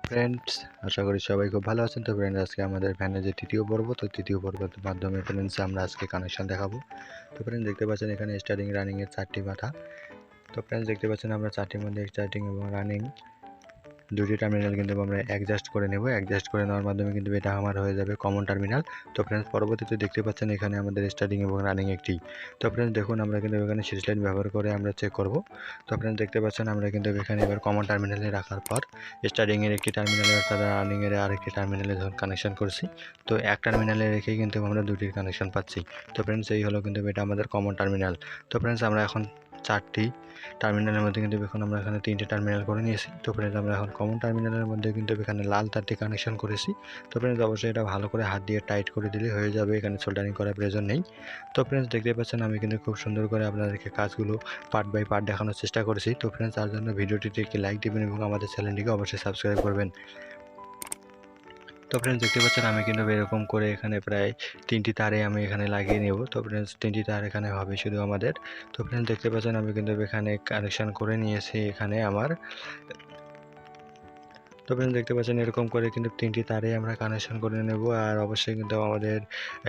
Friends, আশা করি সবাই খুব ভালো আছেন। তো ফ্রেন্ডস, আজকে আমাদের ফ্যানের যে তৃতীয় পর্ব, তো তৃতীয় পর্বের মাধ্যমে ফ্রেন্ডস আমরা আজকে কানেকশন দেখাবো। তো ফ্রেন্ডস দেখতে পাচ্ছেন এখানে স্টার্টিং রানিং এর 4টি মাথা। তো ফ্রেন্ডস দেখতে পাচ্ছেন আমরা 4টির মধ্যে স্টার্টিং এবং রানিং দুটি টার্মিনাল কিন্তু আমরা অ্যাডজাস্ট করে নেব। অ্যাডজাস্ট করে নেওয়ার মাধ্যমে কিন্তু এটা আমার হয়ে যাবে কমন টার্মিনাল। তো ফ্রেন্ডস পরবর্তীতে দেখতে পাচ্ছেন এখানে আমাদের স্টার্টিং এবং রানিং একটি। তো ফ্রেন্ডস দেখুন আমরা কিন্তু এখানে সিরিজ লাইন ব্যবহার করে আমরা চেক করব। তো ফ্রেন্ডস দেখতে পাচ্ছেন আমরা কিন্তু এখানে এবার কমন টার্মিনালে রাখার পর স্টার্টিং এর একটি টার্মিনালে অর্থাৎ রানিং এর আরেকটি টার্মিনালে যখন কানেকশন করছি, তো এক টার্মিনালে রেখে কিন্তু আমরা দুটির কানেকশন পাচ্ছি। তো ফ্রেন্ডস এই হলো কিন্তু এটা আমাদের কমন টার্মিনাল। তো ফ্রেন্ডস আমরা এখন 4টি টার্মিনালের মধ্যে কিন্তু এখন আমরা এখানে 3টে টার্মিনাল করে নিয়েছি। তো ফ্রেন্ডস আমরা এখন কমন টার্মিনালের মধ্যে কিন্তু এখানে লাল তারটি কানেকশন করেছি। তো ফ্রেন্ডস অবশ্যই এটা ভালো করে হাত দিয়ে টাইট করে দিলে হয়ে যাবে, এখানে সোল্ডারিং করার প্রয়োজন নেই। তো ফ্রেন্ডস দেখতে পাচ্ছেন আমি কিন্তু খুব সুন্দর করে আপনাদেরকে কাজগুলো পার্ট বাই পার্ট দেখানোর চেষ্টা করেছি। তো ফ্রেন্ডস তার জন্য ভিডিওটিতে একটি লাইক দিবেন এবং আমাদের চ্যানেলটিকে অবশ্যই সাবস্ক্রাইব করবেন। তো ফ্রেন্ডস দেখতে পাচ্ছেন আমি কিন্তু এরকম করে এখানে প্রায় 3টি তারে আমি এখানে লাগিয়ে নেব। তো ফ্রেন্ডস 3টি তার এখানে হবে শুধু আমাদের। তো ফ্রেন্ডস দেখতে পাচ্ছেন আমি কিন্তু এখানে কানেকশন করে নিয়েছি এখানে আমার। তো ফ্রেন্ডস দেখতে পাচ্ছেন এরকম করে কিন্তু 3টি তারে আমরা কানেকশন করে নেব। আর অবশ্যই কিন্তু আমাদের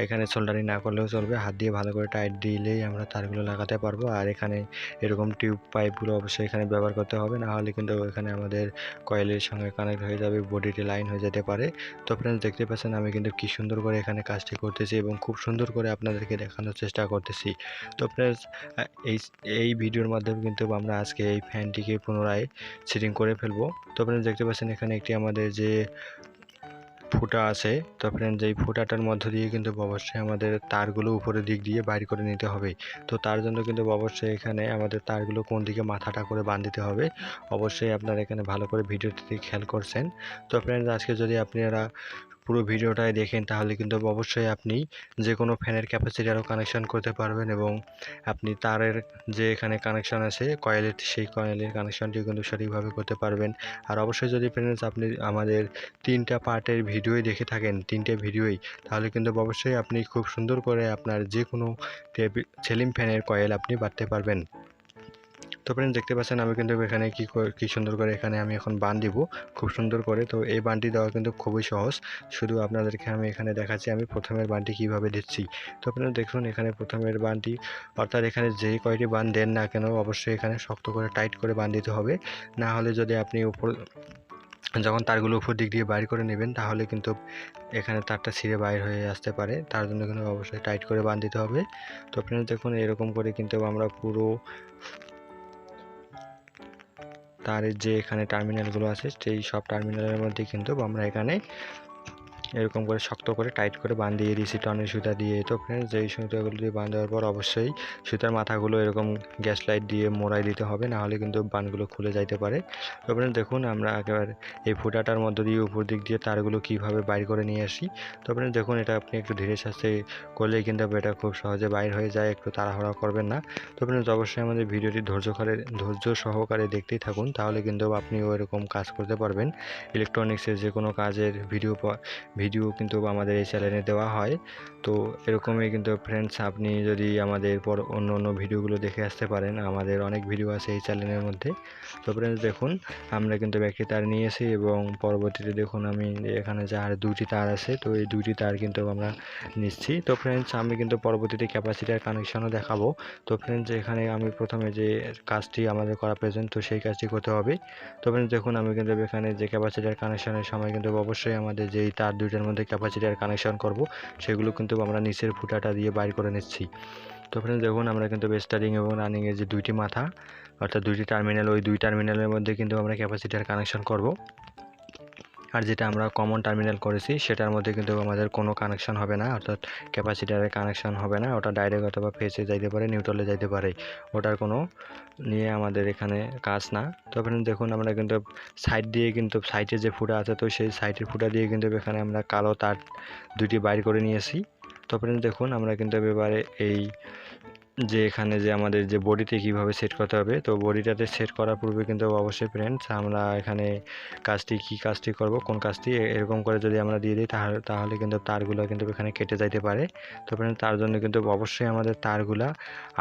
এখানে সোল্ডারিং না করলেও চলবে, হাত দিয়ে ভালো করে টাইট দিলেই আমরা তারগুলো লাগাতে পারবো। আর এখানে এরকম টিউব পাইপগুলো অবশ্যই এখানে ব্যবহার করতে হবে, না হলে কিন্তু এখানে আমাদের কয়েলের সঙ্গে কানেক্ট হয়ে যাবে, বডিটি লাইন হয়ে যেতে পারে। তো ফ্রেন্ডস দেখতে পাচ্ছেন আমি কিন্তু কি সুন্দর করে এখানে কাজটি করতেছি এবং খুব সুন্দর করে আপনাদেরকে দেখানোর চেষ্টা করতেছি। তো ফ্রেন্ডস এই এই ভিডিওর মাধ্যমে কিন্তু আমরা আজকে এই ফ্যানটিকে পুনরায় সেটিং করে ফেলবো। তো ফ্রেন্ডস দেখতে পাচ্ছেন এখানে একটি আমাদের যে ফুটা আছে, তো ফ্রেন্ডস এই ফুটাটার মধ্য দিয়ে কিন্তু অবশ্যই আমাদের তারগুলো উপরের দিক দিয়ে বাইর করে নিতে হবে। তো তার জন্য কিন্তু অবশ্যই এখানে আমাদের তারগুলো কোন দিকে মাথাটা করে বাঁধতে হবে, অবশ্যই আপনারা এখানে ভালো করে ভিডিওটিতে খেয়াল করছেন। তো ফ্রেন্ডস আজকে যদি আপনারা পুরো ভিডিওটাই দেখেন তাহলে কিন্তু অবশ্যই আপনি যে কোনো ফ্যানের ক্যাপাসিটারও কানেকশন করতে পারবেন এবং আপনি তারের যে এখানে কানেকশন আছে কয়েলের, সেই কয়েলের কানেকশনটিও কিন্তু সঠিকভাবে করতে পারবেন। আর অবশ্যই যদি ফ্রেন্ডস আপনি আমাদের 3টা পার্টের ভিডিওই দেখে থাকেন, 3টে ভিডিওই, তাহলে কিন্তু অবশ্যই আপনি খুব সুন্দর করে আপনার যে কোনো সিলিং ফ্যানের কয়েল আপনি বাঁধতে পারবেন। তো ফ্রেন্ডস দেখতে পাচ্ছেন আমি কিন্তু এখানে কি সুন্দর করে এখানে আমি এখন বান দিব খুব সুন্দর করে। তো এই বানটি দেওয়া কিন্তু খুবই সহজ, শুধু আপনাদেরকে আমি এখানে দেখাচ্ছি আমি প্রথমের বানটি কিভাবে দিচ্ছি। তো আপনারা দেখুন এখানে প্রথমের বানটি, অর্থাৎ এখানে যেই কয়টি বান দেন না কেন অবশ্যই এখানে শক্ত করে টাইট করে বান দিতে হবে, না হলে যদি আপনি যখন তারগুলো উপর দিক দিয়ে বাইর করে নেবেন তাহলে কিন্তু এখানে তারটা ছিঁড়ে বাইর হয়ে আসতে পারে। তার জন্য কিন্তু অবশ্যই টাইট করে বান দিতে হবে। তো আপনারা দেখুন এরকম করে কিন্তু আমরা পুরো তারের যে এখানে টার্মিনালগুলো আছে সেই সব টার্মিনালের মধ্যে কিন্তু আমরা এখানে এরকম করে শক্ত করে টাইট করে বাঁধ দিয়ে দিয়েছি টনের সুতা দিয়ে। তো ফ্রেন্ডস এই সুতাগুলো দিয়ে বাঁধ দেওয়ার পর অবশ্যই সুতার মাথাগুলো এরকম গ্যাস লাইট দিয়ে মোড়াই দিতে হবে, না হলে কিন্তু বানগুলো খুলে যাইতে পারে। তো ফ্রেন্ডস দেখুন আমরা একেবারে এই ফুটাটার মধ্য দিয়ে উপর দিক দিয়ে তারগুলো কীভাবে বাইর করে নিয়ে আসি। তো ফ্রেন্ডস দেখুন এটা আপনি একটু ধীরে সুস্থে করলেই কিন্তু এটা খুব সহজে বাইর হয়ে যায়, একটু তাড়াহুড়া করবেন না। তো ফ্রেন্ডস অবশ্যই আমাদের ভিডিওটি ধৈর্য সহকারে দেখতেই থাকুন, তাহলে কিন্তু আপনিও এরকম কাজ করতে পারবেন। ইলেকট্রনিক্সের যে কোনো কাজের ভিডিও কিন্তু আমাদের এই চ্যানেলে দেওয়া হয়। তো এরকমই কিন্তু ফ্রেন্ডস আপনি যদি আমাদের অন্য ভিডিওগুলো দেখে আসতে পারেন, আমাদের অনেক ভিডিও আছে এই চ্যানেলের মধ্যে। তো ফ্রেন্ডস দেখুন আমরা কিন্তু একটি তার নিয়েছি এবং পরবর্তীতে দেখুন আমি এখানে যে আর 2টি তার আছে, তো এই 2টি তার কিন্তু আমরা নিচ্ছি। তো ফ্রেন্ডস আমি কিন্তু পরবর্তীতে ক্যাপাসিটার কানেকশনও দেখাবো। তো ফ্রেন্ডস এখানে আমি প্রথমে যে কাজটি আমাদের করা প্রয়োজন, তো সেই কাজটি করতে হবে। তো ফ্রেন্ডস দেখুন আমি কিন্তু এখানে যে ক্যাপাসিটার কানেকশনের সময় কিন্তু অবশ্যই আমাদের যেই তার দুইটার মধ্যে ক্যাপাসিটার কানেকশন করব সেগুলো কিন্তু আমরা নিচের ফুটাটা দিয়ে বাইর করে নিচ্ছি। তো ফ্রেন্ডস দেখুন আমরা কিন্তু স্টার্টিং এবং রানিং এর যে 2টি মাথা অর্থাৎ 2টি টার্মিনাল, ওই 2 টার্মিনালের মধ্যে কিন্তু আমরা ক্যাপাসিটার কানেকশন করব। আর যেটা আমরা কমন টার্মিনাল করেছি সেটার মধ্যে কিন্তু আমাদের কোনো কানেকশন হবে না, অর্থাৎ ক্যাপাসিটারের কানেকশন হবে না, ওটা ডাইরেক্ট অথবা ফেসে যাইতে পারে, নিউট্রালে যাইতে পারে, ওটার কোনো নিয়ে আমাদের এখানে কাজ না। তো ফ্রেন্ডস দেখুন আমরা কিন্তু সাইড দিয়ে কিন্তু সাইডে যে ফুটা আছে, তো সেই সাইডের ফুটা দিয়ে কিন্তু এখানে আমরা কালো তার 2টি বাইর করে নিয়েছি। তো ফ্রেন্ডস দেখুন আমরা কিন্তু এবারে এই যে এখানে যে আমাদের যে বডিতে কিভাবে সেট করতে হবে, তো বডিটাতে সেট করার পূর্বে কিন্তু অবশ্যই ফ্রেন্ডস আমরা এখানে কাজটি করব, কোন কাজটি এরকম করে যদি আমরা দিয়ে দিই তাহলে কিন্তু তারগুলো কিন্তু এখানে কেটে যাইতে পারে। তো ফ্রেন্ডস তার জন্য কিন্তু অবশ্যই আমাদের তারগুলা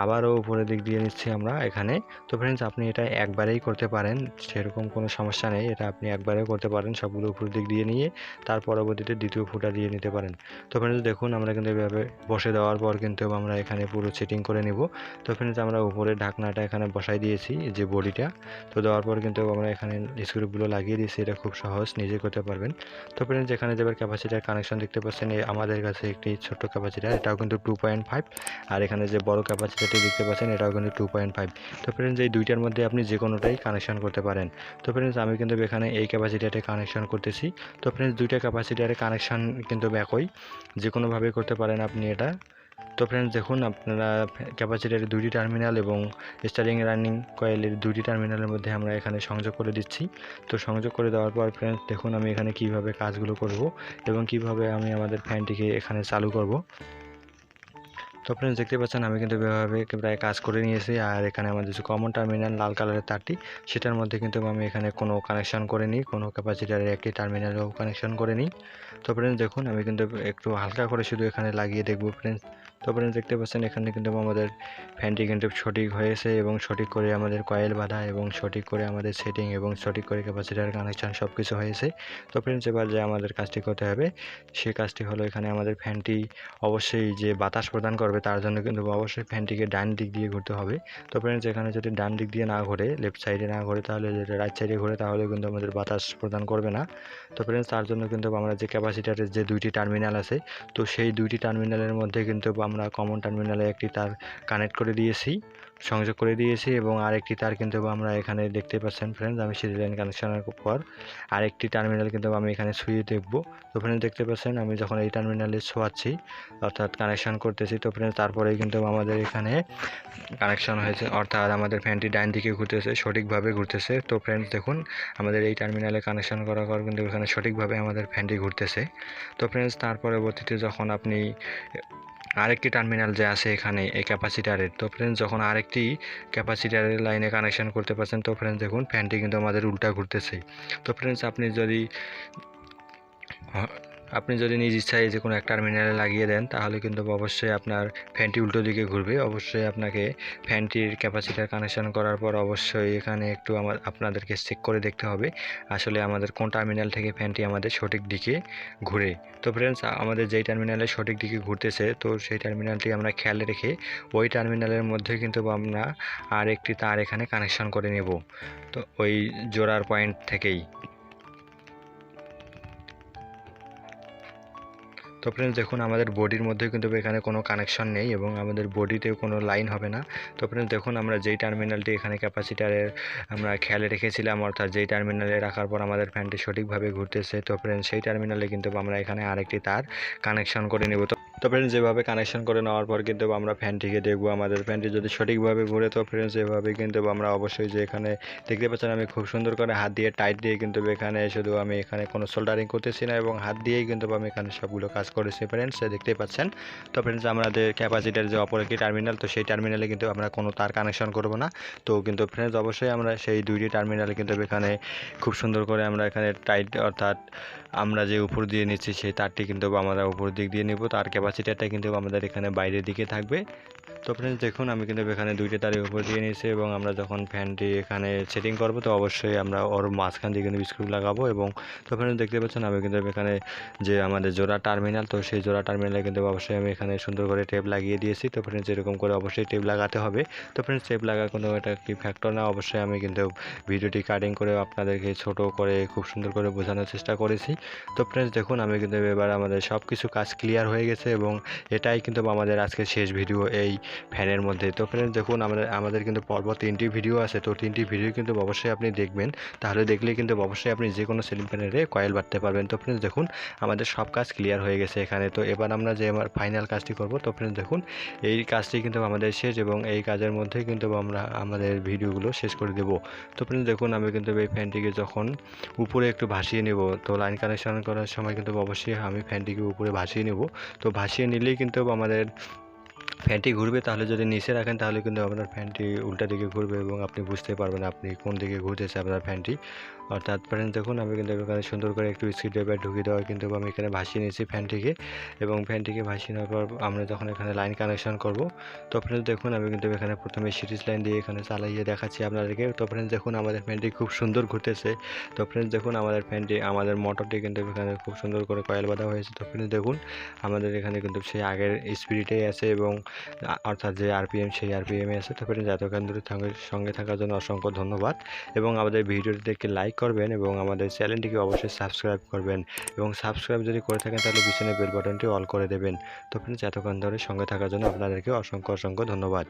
আবারও উপরের দিক দিয়ে নিচ্ছি আমরা এখানে। তো ফ্রেন্ডস আপনি এটা একবারেই করতে পারেন, সেরকম কোনো সমস্যা নেই, এটা আপনি একবারেও করতে পারেন, সবগুলো উপরের দিক দিয়ে নিয়ে তার পরবর্তীতে দ্বিতীয় ফুটা দিয়ে নিতে পারেন। তো ফ্রেন্ডস দেখুন আমরা কিন্তু এভাবে বসে দেওয়ার পর কিন্তু আমরা এখানে পুরো সেটিং করে নিব। তো ফ্রেন্ডস আমরা উপরে ঢাকনাটা এখানে বসাই দিয়েছি যে বডিটা, তো দেওয়ার পর কিন্তু আমরা এখানে স্ক্রুগুলো লাগিয়ে দিয়েছি, এটা খুব সহজ, নিজে করতে পারবেন। তো ফ্রেন্ডস এখানে যে ক্যাপাসিটার কানেকশন দেখতে পাচ্ছেন, আমাদের কাছে একটি ছোট্ট ক্যাপাসিটার, এটাও কিন্তু 2.5, আর এখানে যে বড় ক্যাপাসিটারটি দেখতে পাচ্ছেন এটাও কিন্তু 2.5। তো ফ্রেন্ডস এই দুইটার মধ্যে আপনি যে কোনোটাই কানেকশন করতে পারেন। তো ফ্রেন্ডস আমি কিন্তু এখানে এই ক্যাপাসিটারে কানেকশন করতেছি। তো ফ্রেন্ডস দুইটা ক্যাপাসিটারে কানেকশন কিন্তু একই, যে কোনোভাবে করতে পারেন আপনি এটা। তো ফ্রেন্ডস দেখুন আপনারা ক্যাপাসিটারের দুইটি টার্মিনাল এবং স্টারিং রানিং কয়েলের দুইটি টার্মিনালের মধ্যে আমরা এখানে সংযোগ করে দিচ্ছি। তো সংযোগ করে দেওয়ার পর ফ্রেন্ডস দেখুন আমি এখানে কিভাবে কাজগুলো করব এবং কিভাবে আমি আমাদের ফ্যানটিকে এখানে চালু করব। তো ফ্রেন্ডস দেখতে পাচ্ছেন আমি কিন্তু এভাবে প্রায় কাজ করে নিয়েছি, আর এখানে আমাদের যে কমন টার্মিনাল লাল কালারের তারটি, সেটার মধ্যে কিন্তু আমি এখানে কোনো কানেকশন করে নিই, কোনো ক্যাপাসিটারের একটি টার্মিনালও কানেকশন করে নিই। তো ফ্রেন্ডস দেখুন আমি কিন্তু একটু হালকা করে শুধু এখানে লাগিয়ে দেখব ফ্রেন্ডস। তো ফ্রেন্ডস দেখতে পাচ্ছেন এখানে কিন্তু আমাদের ফ্যানটি কিন্তু সঠিক হয়েছে এবং সঠিক করে আমাদের কয়েল বাঁধা এবং সঠিক করে আমাদের সেটিং এবং সঠিক করে ক্যাপাসিটার কানেকশন সব কিছু হয়েছে। তো ফ্রেন্ডস এবার যে আমাদের কাজটি করতে হবে সেই কাজটি হলো এখানে আমাদের ফ্যানটি অবশ্যই যে বাতাস প্রদান করবে তার জন্য কিন্তু অবশ্যই ফ্যানটিকে ডান দিক দিয়ে ঘুরতে হবে। তো ফ্রেন্ডস এখানে যদি ডান দিক দিয়ে না ঘোরে, লেফট সাইডে না ঘোরে, তাহলে যদি রাইট সাইডে ঘোরে তাহলে কিন্তু আমাদের বাতাস প্রদান করবে না। তো ফ্রেন্ডস তার জন্য কিন্তু আমরা যে ক্যাপাসিটারের যে দুইটি টার্মিনাল আছে, তো সেই দুইটি টার্মিনালের মধ্যে কিন্তু আমরা কমন টার্মিনালে একটি তার কানেক্ট করে দিয়েছি, সংযোগ করে দিয়েছি, এবং আরেকটি তার কিন্তু আমরা এখানে দেখতে পাচ্ছেন ফ্রেন্ডস আমি সিরিয়াল লাইন কানেকশনের পর আরেকটি টার্মিনাল কিন্তু আমি এখানে ছুঁয়ে দেখব। তো ফ্রেন্ডস দেখতে পাচ্ছেন আমি যখন এই টার্মিনালে ছোঁয়াচ্ছি অর্থাৎ কানেকশন করতেছি, তো ফ্রেন্ডস তারপরেই কিন্তু আমাদের এখানে কানেকশন হয়েছে, অর্থাৎ আমাদের ফ্যানটি ডান দিকে ঘুরতেছে, সঠিকভাবে ঘুরতেছে। তো ফ্রেন্ডস দেখুন আমাদের এই টার্মিনালে কানেকশন করার পর কিন্তু এখানে সঠিকভাবে আমাদের ফ্যানটি ঘুরতেছে। তো ফ্রেন্ডস তার পরবর্তীতে যখন আপনি আরেকটি টার্মিনাল যে আছে এখানে এই ক্যাপাসিটারের, তো ফ্রেন্ডস যখন আরেকটি ক্যাপাসিটারের লাইনে কানেকশন করতে পারছেন, তো ফ্রেন্ডস দেখুন ফ্যানটি কিন্তু আমাদের উল্টা ঘুরতেছে। তো ফ্রেন্ডস আপনি যদি নিজ ইচ্ছায় যে কোনো এক টার্মিনালে লাগিয়ে দেন তাহলে কিন্তু অবশ্যই আপনার ফ্যানটি উল্টো দিকে ঘুরবে। অবশ্যই আপনাকে ফ্যানটির ক্যাপাসিটার কানেকশন করার পর অবশ্যই এখানে একটু আপনাদেরকে চেক করে দেখতে হবে আসলে আমাদের কোন টার্মিনাল থেকে ফ্যানটি আমাদের সঠিক দিকে ঘুরে। তো ফ্রেন্ডস আমাদের যেই টার্মিনালে সঠিক দিকে ঘুরতেছে, তো সেই টার্মিনালটি আমরা খেয়াল রেখে ওই টার্মিনালের মধ্যে কিন্তু আমরা আর একটি তার এখানে কানেকশন করে নেব, তো ওই জোড়ার পয়েন্ট থেকেই। তো ফ্রেন্ডস দেখুন আমাদের বডির মধ্যে কিন্তু এখানে কোনো কানেকশন নেই এবং আমাদের বডিতেও কোনো লাইন হবে না। তো ফ্রেন্ডস দেখুন আমরা যেই টার্মিনালটি এখানে ক্যাপাসিটারের আমরা খেয়ালে রেখেছিলাম, অর্থাৎ যেই টার্মিনালে রাখার পর আমাদের ফ্যানটি সঠিকভাবে ঘুরতেছে, তো ফ্রেন্ডস সেই টার্মিনালে কিন্তু আমরা এখানে আরেকটি তার কানেকশন করে নেব। তো ফ্রেন্ডস যেভাবে কানেকশন করে নেওয়ার পর কিন্তু আমরা ফ্যানটিকে দেখব আমাদের ফ্যানটি যদি সঠিকভাবে ঘুরে। তো ফ্রেন্ডস এভাবে কিন্তু আমরা অবশ্যই যে এখানে দেখতে পাচ্ছেন আমি খুব সুন্দর করে হাত দিয়ে টাইট দিয়ে কিন্তু এখানে শুধু আমি এখানে কোনো সোল্ডারিং করতেছি না এবং হাত দিয়েই কিন্তু আমি এখানে সবগুলো কাজ করেছি ফ্রেন্ডস, দেখতেই পাচ্ছেন। তো ফ্রেন্ডস আমাদের ক্যাপাসিটার যে অপর একটি টার্মিনাল, তো সেই টার্মিনালে কিন্তু আমরা কোনো তার কানেকশন করব না। তো কিন্তু ফ্রেন্ডস অবশ্যই আমরা সেই দুইটি টার্মিনালে কিন্তু এখানে খুব সুন্দর করে আমরা এখানে টাইট, অর্থাৎ আমরা যে উপর দিয়ে নিচ্ছি সেই তারটি কিন্তু আমরা উপর দিক দিয়ে নিব, তার ক্যাপাসিটারটা কিন্তু আমাদের এখানে বাইরের দিকে থাকবে। তো ফ্রেন্ডস দেখুন আমি কিন্তু এখানে দুইটা তারের উপর দিয়ে নিয়েছি এবং আমরা যখন ফ্যানটি এখানে সেটিং করব তো অবশ্যই আমরা ওর মাঝখান দিয়ে কিন্তু স্ক্রু লাগাবো। এবং তো ফ্রেন্ডস দেখতে পাচ্ছেন আমি কিন্তু এখানে যে আমাদের জোড়া টার্মিনাল, তো সেই জোড়া টার্মিনালে কিন্তু অবশ্যই আমি এখানে সুন্দর করে টেপ লাগিয়ে দিয়েছি। তো ফ্রেন্ডস এরকম করে অবশ্যই টেপ লাগাতে হবে। তো ফ্রেন্ডস টেপ লাগা কোনো এটা একটি ফ্যাক্টর না, অবশ্যই আমি কিন্তু ভিডিওটি কাটিং করে আপনাদেরকে ছোট করে খুব সুন্দর করে বোঝানোর চেষ্টা করেছি। তো ফ্রেন্ডস দেখুন আমি কিন্তু এবার আমাদের সব কিছু কাজ ক্লিয়ার হয়ে গেছে এবং এটাই কিন্তু আমাদের আজকের শেষ ভিডিও এই ফ্যানের মধ্যে। তো ফ্রেন্ডস দেখুন আমাদের কিন্তু পরপর 3টি ভিডিও আছে, তো 3টি ভিডিও কিন্তু অবশ্যই আপনি দেখবেন, তাহলে দেখলে কিন্তু অবশ্যই আপনি যে কোনো সিলিং ফ্যানের কয়েল বাঁধতে পারবেন। তো ফ্রেন্ডস দেখুন আমাদের সব কাজ ক্লিয়ার হয়ে গেছে এখানে। তো এবার আমরা যে আমার ফাইনাল কাজটি করব, তো ফ্রেন্ডস দেখুন এই কাজটি কিন্তু আমাদের শেষ এবং এই কাজের মধ্যে কিন্তু আমরা আমাদের ভিডিওগুলো শেষ করে দেব। তো ফ্রেন্ডস দেখুন আমি কিন্তু এই ফ্যানটিকে যখন উপরে একটু ভাসিয়ে নেব, তো লাইন কানেকশন করার সময় কিন্তু অবশ্যই আমি ফ্যানটিকে উপরে ভাসিয়ে নেব। তো ভাসিয়ে নিলেই কিন্তু আমাদের ফ্যানটি ঘুরবে, তাহলে যদি নিচে রাখেন তাহলে কিন্তু আপনার ফ্যানটি উল্টা দিকে ঘুরবে এবং আপনি বুঝতে পারবেন আপনি কোন দিকে ঘুরতেছে আপনার ফ্যানটি। অর্থাৎ ফ্রেন্ডস দেখুন আমি কিন্তু এখানে সুন্দর করে একটু স্ক্রুড্রাইভার ঢুকিয়ে দেওয়া কিন্তু আমি এখানে ভাসিয়ে নিয়েছি ফ্যানটিকে, এবং ফ্যানটিকে ভাসিয়ে নেওয়ার পর আমরা যখন এখানে লাইন কানেকশন করব, তো ফ্রেন্ডস দেখুন আমি কিন্তু এখানে প্রথমে সিরিজ লাইন দিয়ে এখানে চালাইয়ে দেখাচ্ছি আপনাদেরকে। তো ফ্রেন্ডস দেখুন আমাদের ফ্যানটি খুব সুন্দর ঘুরতেছে। তো ফ্রেন্ডস দেখুন আমাদের ফ্যানটি, আমাদের মোটরটি কিন্তু এখানে খুব সুন্দর করে কয়েল বাঁধা হয়েছে। তো ফ্রেন্ডস দেখুন আমাদের এখানে কিন্তু সেই আগের স্পিডেই আছে, এবং অর্থাৎ যে আরপিএম সেই আরপিএমে আছে। তো ফ্রেন্ডস এতক্ষণ ধরে সঙ্গে থাকার জন্য অসংখ্য ধন্যবাদ, এবং আমাদের ভিডিওটিতে একটি লাইক করবেন এবং আমাদের চ্যানেলটিকে অবশ্যই সাবস্ক্রাইব করবেন, এবং সাবস্ক্রাইব যদি করে থাকেন তাহলে পিছনে বেল বাটনটি অল করে দেবেন। তো ফ্রেন্ডস এতক্ষণ ধরে সঙ্গে থাকার জন্য আপনাদেরকে অসংখ্য ধন্যবাদ।